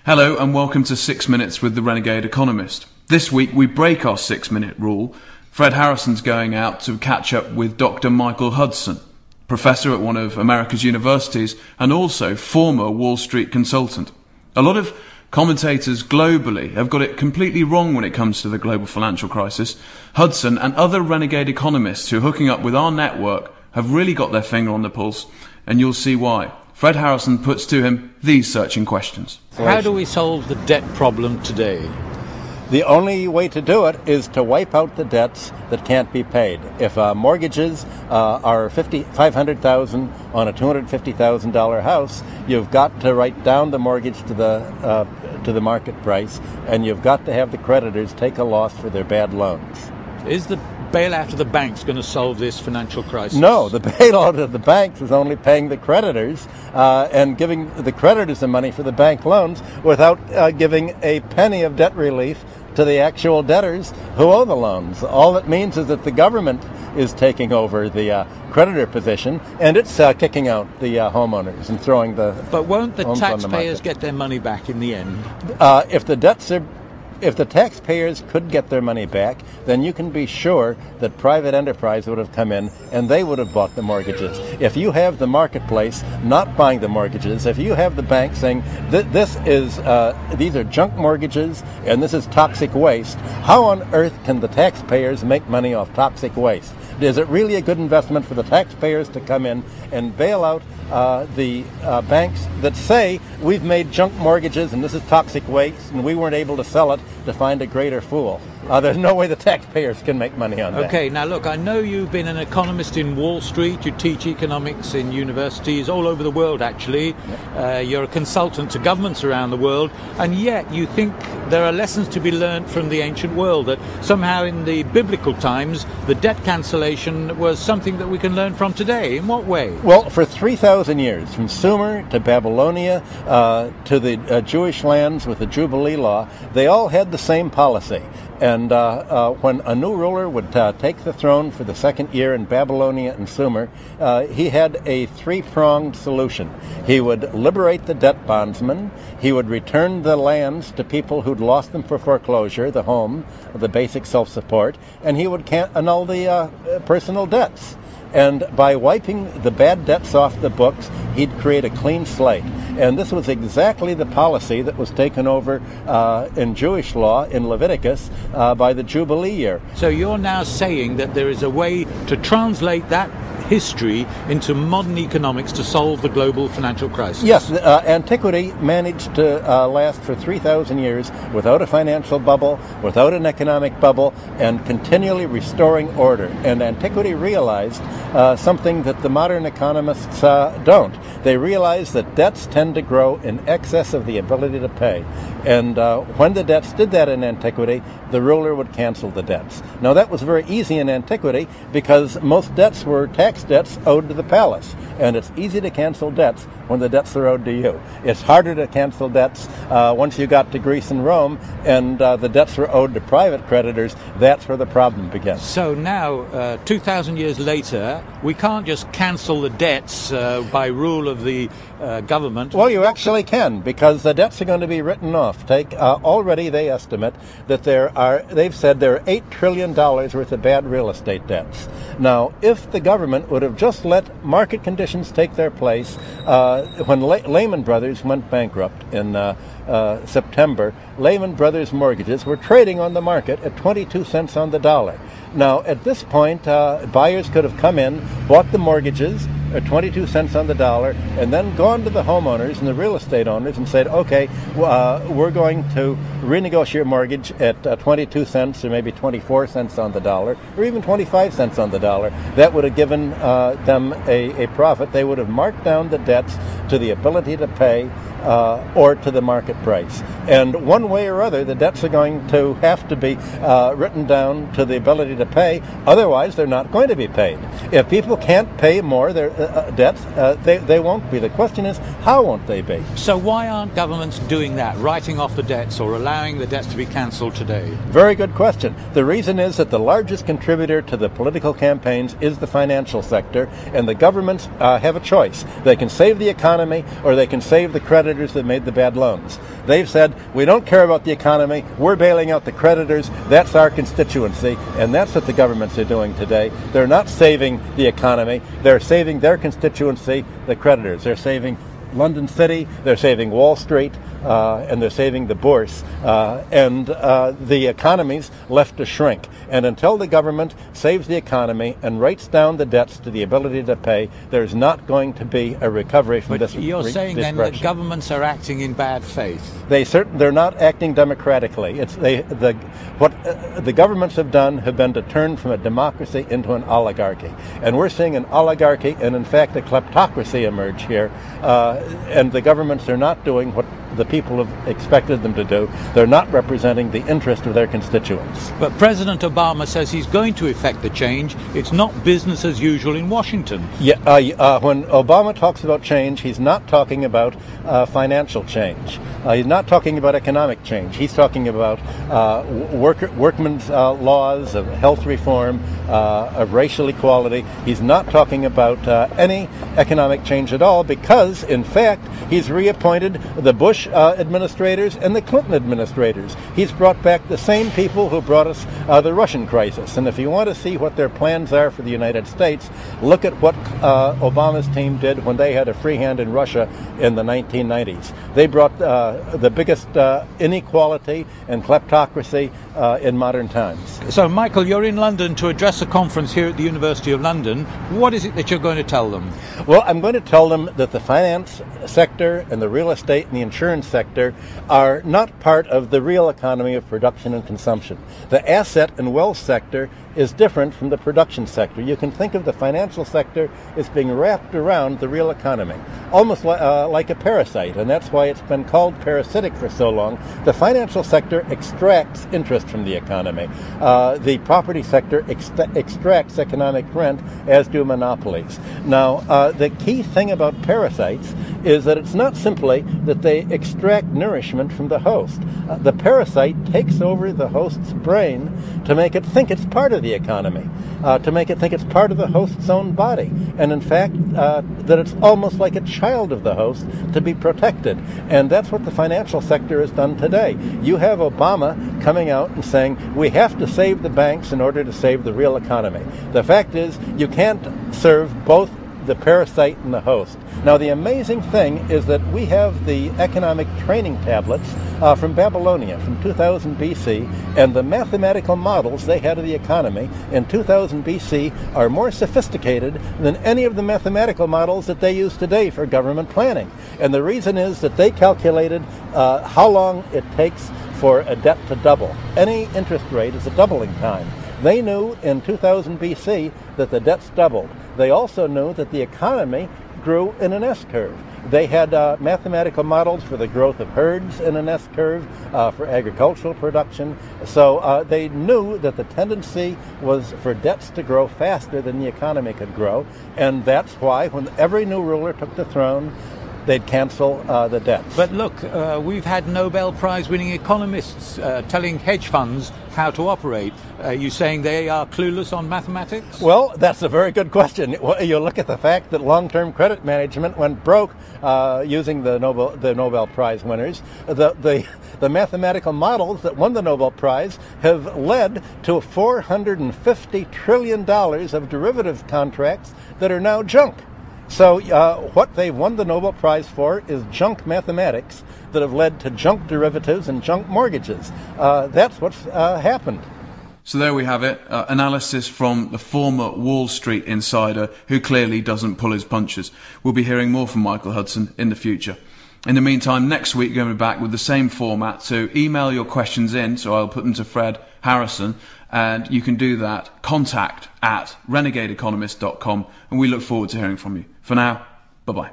Hello and welcome to 6 Minutes with the Renegade Economist. This week we break our 6-minute rule. Fred Harrison's going out to catch up with Dr. Michael Hudson, professor at one of America's universities and also former Wall Street consultant. A lot of commentators globally have got it completely wrong when it comes to the global financial crisis. Hudson and other renegade economists who are hooking up with our network have really got their finger on the pulse, and you'll see why. Fred Harrison puts to him these searching questions. How do we solve the debt problem today? The only way to do it is to wipe out the debts that can't be paid. If mortgages are $500,000 on a $250,000 house, you've got to write down the mortgage to the market price, and you've got to have the creditors take a loss for their bad loans. Is the bailout of the banks going to solve this financial crisis? No, the bailout of the banks is only paying the creditors and giving the creditors the money for the bank loans without giving a penny of debt relief to the actual debtors who owe the loans. All it means is that the government is taking over the creditor position, and it's kicking out the homeowners and throwing the But won't the homes on the taxpayers market. get their money back in the end? If the taxpayers could get their money back, then you can be sure that private enterprise would have come in and they would have bought the mortgages. If you have the marketplace not buying the mortgages, if you have the bank saying these are junk mortgages and this is toxic waste, how on earth can the taxpayers make money off toxic waste? Is it really a good investment for the taxpayers to come in and bail out the banks that say we've made junk mortgages and this is toxic waste and we weren't able to sell it to find a greater fool? There's no way the taxpayers can make money on that. Okay, now look, I know you've been an economist in Wall Street. You teach economics in universities all over the world, actually. You're a consultant to governments around the world, and yet you think there are lessons to be learned from the ancient world, that somehow in the biblical times the debt cancellation was something that we can learn from today. In what way? Well, for 3,000 years, from Sumer to Babylonia to the Jewish lands with the Jubilee law, they all had the same policy. And when a new ruler would take the throne for the second year in Babylonia and Sumer, he had a three-pronged solution. He would liberate the debt bondsmen, he would return the lands to people who'd lost them for foreclosure, the home, the basic self-support, and he would annul the personal debts. And by wiping the bad debts off the books, he'd create a clean slate. And this was exactly the policy that was taken over in Jewish law in Leviticus by the Jubilee year. So you're now saying that there is a way to translate that history into modern economics to solve the global financial crisis? Yes, antiquity managed to last for 3,000 years without a financial bubble, without an economic bubble, and continually restoring order. And antiquity realized something that the modern economists don't. They realize that debts tend to grow in excess of the ability to pay. And when the debts did that in antiquity, the ruler would cancel the debts. Now that was very easy in antiquity because most debts were tax debts owed to the palace. And it's easy to cancel debts when the debts are owed to you. It's harder to cancel debts once you got to Greece and Rome and the debts were owed to private creditors. That's where the problem begins. So now, 2,000 years later, we can't just cancel the debts by rule of the government. Well, you actually can, because the debts are going to be written off. Already they estimate that they've said there are $8 trillion worth of bad real estate debts. Now, if the government would have just let market conditions take their place, when Lehman Brothers went bankrupt in September, Lehman Brothers mortgages were trading on the market at 22 cents on the dollar. Now, at this point, buyers could have come in, bought the mortgages at 22 cents on the dollar, and then gone to the homeowners and the real estate owners and said, okay, we're going to renegotiate your mortgage at 22 cents or maybe 24 cents on the dollar, or even 25 cents on the dollar. That would have given them a profit. They would have marked down the debts to the ability to pay or to the market price. And one way or other, the debts are going to have to be written down to the ability to pay. Otherwise, they're not going to be paid. If people can't pay more their debts, they won't be. The question is, how won't they be? So why aren't governments doing that, writing off the debts or allowing the debts to be cancelled today? Very good question. The reason is that the largest contributor to the political campaigns is the financial sector, and the governments have a choice. They can save the economy or they can save the creditors creditors that made the bad loans. They've said, we don't care about the economy, we're bailing out the creditors, that's our constituency, and that's what the governments are doing today. They're not saving the economy, they're saving their constituency, the creditors. They're saving London City, they're saving Wall Street, and they're saving the bourse, and the economy's left to shrink. And until the government saves the economy and writes down the debts to the ability to pay, there's not going to be a recovery from this. But you're saying then that governments are acting in bad faith? They're not acting democratically. What the governments have done have been to turn from a democracy into an oligarchy, and we're seeing an oligarchy and in fact a kleptocracy emerge here. And the governments are not doing what the people have expected them to do. They're not representing the interest of their constituents. But President Obama says he's going to effect the change. It's not business as usual in Washington. Yeah, when Obama talks about change, he's not talking about financial change. He's not talking about economic change. He's talking about workmen's laws, of health reform, of racial equality. He's not talking about any economic change at all because, in fact, he's reappointed the Bush administrators and the Clinton administrators. He's brought back the same people who brought us the Russian crisis. And if you want to see what their plans are for the United States, look at what Obama's team did when they had a free hand in Russia in the 1990s. They brought the biggest inequality and kleptocracy in modern times. So, Michael, you're in London to address a conference here at the University of London. What is it that you're going to tell them? Well, I'm going to tell them that the finance sector and the real estate and the insurance sector are not part of the real economy of production and consumption. The asset and wealth sector is different from the production sector. You can think of the financial sector as being wrapped around the real economy, almost like a parasite, and that's why it's been called parasitic for so long. The financial sector extracts interest from the economy. The property sector extracts economic rent, as do monopolies. Now, the key thing about parasites is that it's not simply that they extract nourishment from the host. The parasite takes over the host's brain to make it think it's part of the economy, to make it think it's part of the host's own body, and in fact that it's almost like a child of the host to be protected. And that's what the financial sector has done today. You have Obama coming out and saying we have to save the banks in order to save the real economy. The fact is you can't serve both the parasite and the host. Now, the amazing thing is that we have the economic training tablets from Babylonia from 2000 BC, and the mathematical models they had of the economy in 2000 BC are more sophisticated than any of the mathematical models that they use today for government planning. And the reason is that they calculated how long it takes for a debt to double. Any interest rate is a doubling time. They knew in 2000 BC that the debts doubled. They also knew that the economy grew in an S-curve. They had mathematical models for the growth of herds in an S-curve, for agricultural production. So they knew that the tendency was for debts to grow faster than the economy could grow. And that's why when every new ruler took the throne, they'd cancel the debts. But look, we've had Nobel Prize-winning economists telling hedge funds how to operate. Are you saying they are clueless on mathematics? Well, that's a very good question. You look at the fact that long-term credit management went broke using the Nobel Prize winners. The mathematical models that won the Nobel Prize have led to $450 trillion of derivative contracts that are now junk. So what they've won the Nobel Prize for is junk mathematics that have led to junk derivatives and junk mortgages. That's what's happened. So there we have it, analysis from the former Wall Street insider who clearly doesn't pull his punches. We'll be hearing more from Michael Hudson in the future. In the meantime, next week we're going to be back with the same format, so email your questions in, so I'll put them to Fred Harrison, and you can do that, contact@renegadeeconomist.com, and we look forward to hearing from you. For now, bye-bye.